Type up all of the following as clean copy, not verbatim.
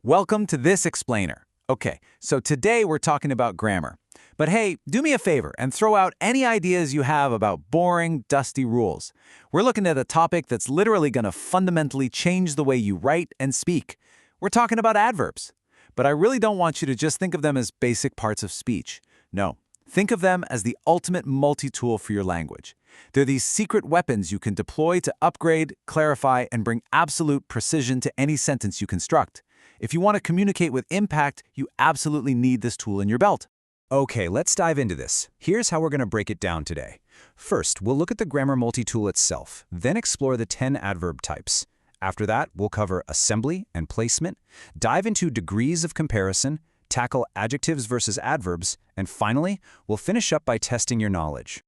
Welcome to this explainer. Okay, so today we're talking about grammar. But hey, do me a favor and throw out any ideas you have about boring, dusty rules. We're looking at a topic that's literally going to fundamentally change the way you write and speak. We're talking about adverbs. But I really don't want you to just think of them as basic parts of speech. No, think of them as the ultimate multi-tool for your language. They're these secret weapons you can deploy to upgrade, clarify, and bring absolute precision to any sentence you construct. If you want to communicate with impact, you absolutely need this tool in your belt. Okay, let's dive into this. Here's how we're going to break it down today. First, we'll look at the grammar multi-tool itself, then explore the 10 adverb types. After that, we'll cover assembly and placement, dive into degrees of comparison, tackle adjectives versus adverbs, and finally, we'll finish up by testing your knowledge.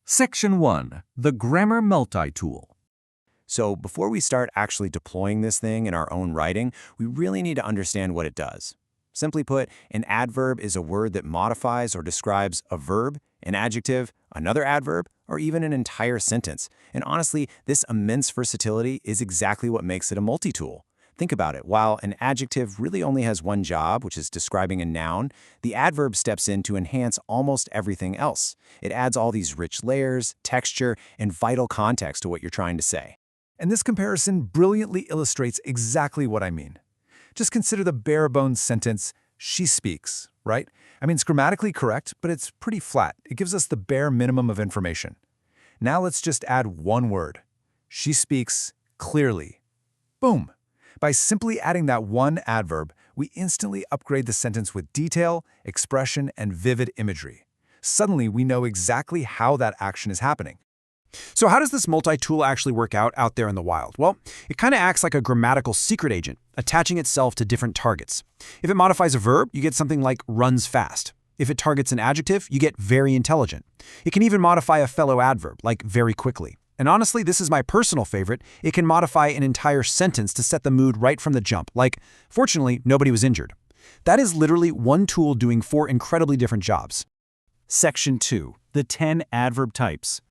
Section 1. The Grammar Multi-Tool. So before we start actually deploying this thing in our own writing, we really need to understand what it does. Simply put, an adverb is a word that modifies or describes a verb, an adjective, another adverb, or even an entire sentence. And honestly, this immense versatility is exactly what makes it a multi-tool. Think about it. While an adjective really only has one job, which is describing a noun, the adverb steps in to enhance almost everything else. It adds all these rich layers, texture, and vital context to what you're trying to say. And this comparison brilliantly illustrates exactly what I mean. Just consider the bare-bones sentence, she speaks, right? I mean, it's grammatically correct, but it's pretty flat. It gives us the bare minimum of information. Now let's just add one word. She speaks clearly. Boom! By simply adding that one adverb, we instantly upgrade the sentence with detail, expression, and vivid imagery. Suddenly, we know exactly how that action is happening. So how does this multi-tool actually work out there in the wild? Well, it kind of acts like a grammatical secret agent, attaching itself to different targets. If it modifies a verb, you get something like runs fast. If it targets an adjective, you get very intelligent. It can even modify a fellow adverb, like very quickly. And honestly, this is my personal favorite. It can modify an entire sentence to set the mood right from the jump, like, fortunately, nobody was injured. That is literally one tool doing 4 incredibly different jobs. Section 2. The 10 adverb types.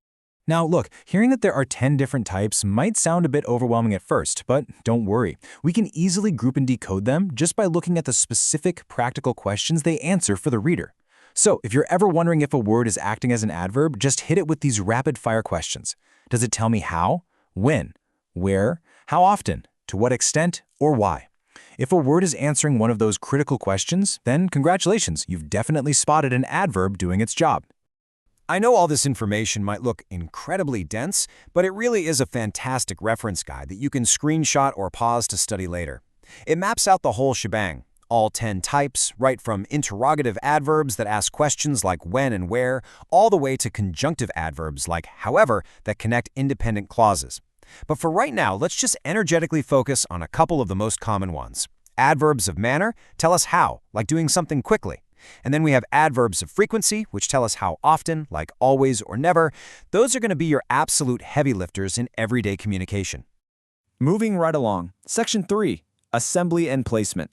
Now look, hearing that there are 10 different types might sound a bit overwhelming at first, but don't worry. We can easily group and decode them just by looking at the specific practical questions they answer for the reader. So if you're ever wondering if a word is acting as an adverb, just hit it with these rapid-fire questions. Does it tell me how, when, where, how often, to what extent, or why? If a word is answering one of those critical questions, then congratulations, you've definitely spotted an adverb doing its job. I know all this information might look incredibly dense, but it really is a fantastic reference guide that you can screenshot or pause to study later. It maps out the whole shebang, all 10 types, right from interrogative adverbs that ask questions like when and where, all the way to conjunctive adverbs like however that connect independent clauses. But for right now, let's just energetically focus on a couple of the most common ones. Adverbs of manner tell us how, like doing something quickly. And then we have adverbs of frequency, which tell us how often, like always or never. Those are going to be your absolute heavy lifters in everyday communication. Moving right along, Section 3, Assembly and Placement.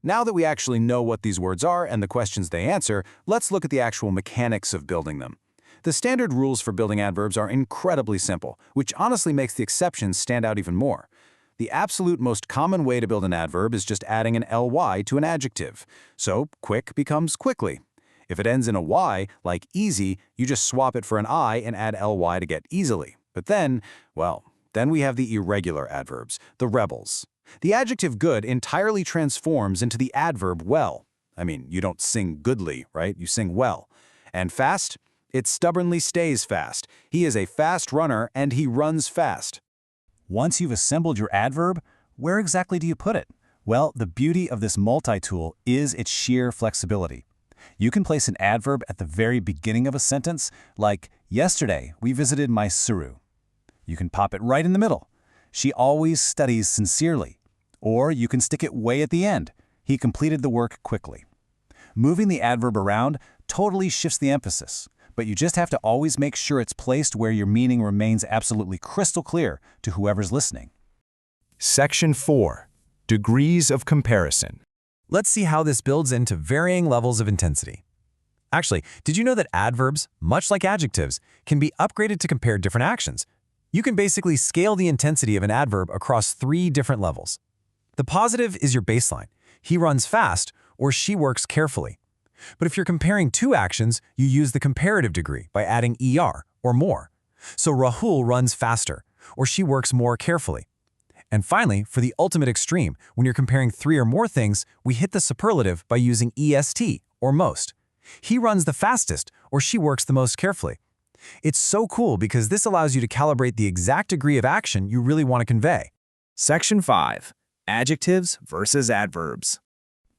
Now that we actually know what these words are and the questions they answer, let's look at the actual mechanics of building them. The standard rules for building adverbs are incredibly simple, which honestly makes the exceptions stand out even more. The absolute most common way to build an adverb is just adding an ly to an adjective. So quick becomes quickly. If it ends in a y, like easy, you just swap it for an I and add ly to get easily. But then, well, then we have the irregular adverbs, the rebels. The adjective good entirely transforms into the adverb well. I mean, you don't sing goodly, right? You sing well. And fast? It stubbornly stays fast. He is a fast runner and he runs fast. Once you've assembled your adverb, where exactly do you put it? Well, the beauty of this multi-tool is its sheer flexibility. You can place an adverb at the very beginning of a sentence, like, yesterday we visited my Suru. You can pop it right in the middle. She always studies sincerely. Or you can stick it way at the end. He completed the work quickly. Moving the adverb around totally shifts the emphasis, but you just have to always make sure it's placed where your meaning remains absolutely crystal clear to whoever's listening. Section 4. Degrees of comparison. Let's see how this builds into varying levels of intensity. Actually, did you know that adverbs, much like adjectives, can be upgraded to compare different actions? You can basically scale the intensity of an adverb across 3 different levels. The positive is your baseline. he runs fast, or she works carefully. But if you're comparing two actions, you use the comparative degree by adding er, or more. So Rahul runs faster, or she works more carefully. And finally, for the ultimate extreme, when you're comparing three or more things, we hit the superlative by using est, or most. He runs the fastest, or she works the most carefully. It's so cool because this allows you to calibrate the exact degree of action you really want to convey. Section 5. Adjectives versus adverbs.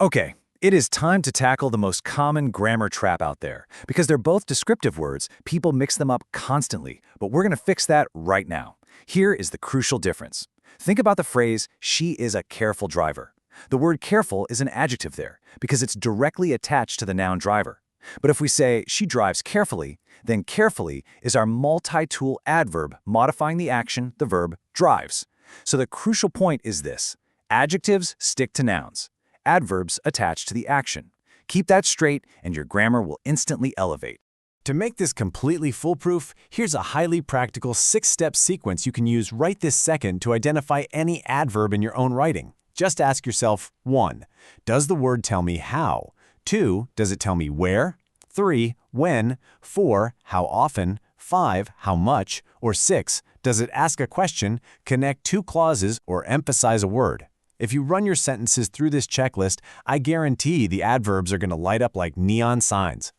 Okay, it is time to tackle the most common grammar trap out there. Because they're both descriptive words, people mix them up constantly, but we're going to fix that right now. Here is the crucial difference. Think about the phrase, she is a careful driver. The word careful is an adjective there because it's directly attached to the noun driver. But if we say she drives carefully, then carefully is our multi-tool adverb modifying the action, the verb, drives. So the crucial point is this. Adjectives stick to nouns. Adverbs attach to the action. Keep that straight and your grammar will instantly elevate. To make this completely foolproof, here's a highly practical 6-step sequence you can use right this second to identify any adverb in your own writing. Just ask yourself, 1. Does the word tell me how? 2. Does it tell me where? 3. When? 4. How often? 5. How much? Or 6. Does it ask a question, connect two clauses, or emphasize a word? If you run your sentences through this checklist, I guarantee the adverbs are going to light up like neon signs.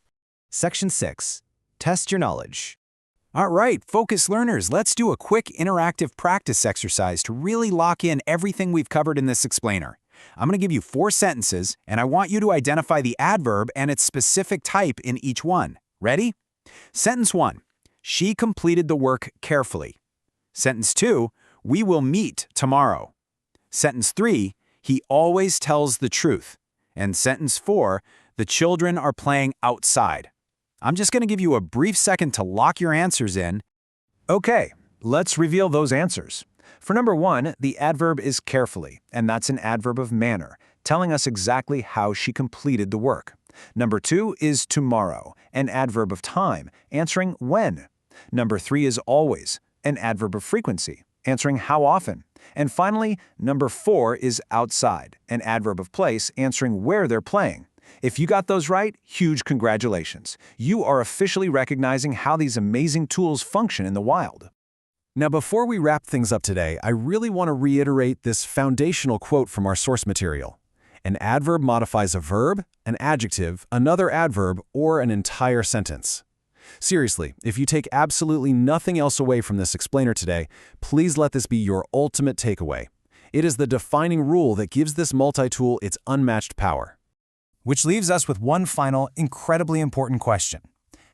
Section 6. Test your knowledge. All right, focus learners, let's do a quick interactive practice exercise to really lock in everything we've covered in this explainer. I'm going to give you 4 sentences, and I want you to identify the adverb and its specific type in each one. Ready? Sentence 1. She completed the work carefully. Sentence 2. We will meet tomorrow. Sentence 3. He always tells the truth. And sentence 4. The children are playing outside. I'm just going to give you a brief second to lock your answers in. Okay, let's reveal those answers. For number 1, the adverb is carefully, and that's an adverb of manner, telling us exactly how she completed the work. Number 2 is tomorrow, an adverb of time, answering when. Number 3 is always, an adverb of frequency, answering how often. And finally, number 4 is outside, an adverb of place, answering where they're playing. If you got those right, huge congratulations. You are officially recognizing how these amazing tools function in the wild. Now, before we wrap things up today, I really want to reiterate this foundational quote from our source material. An adverb modifies a verb, an adjective, another adverb, or an entire sentence. Seriously, if you take absolutely nothing else away from this explainer today, please let this be your ultimate takeaway. It is the defining rule that gives this multi-tool its unmatched power. Which leaves us with one final, incredibly important question.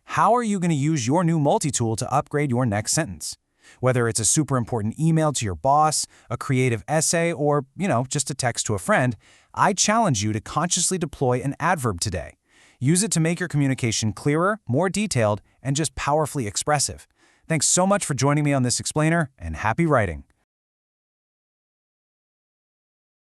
How are you going to use your new multi-tool to upgrade your next sentence? Whether it's a super important email to your boss, a creative essay, or, just a text to a friend, I challenge you to consciously deploy an adverb today. Use it to make your communication clearer, more detailed, and just powerfully expressive. Thanks so much for joining me on this explainer, and happy writing.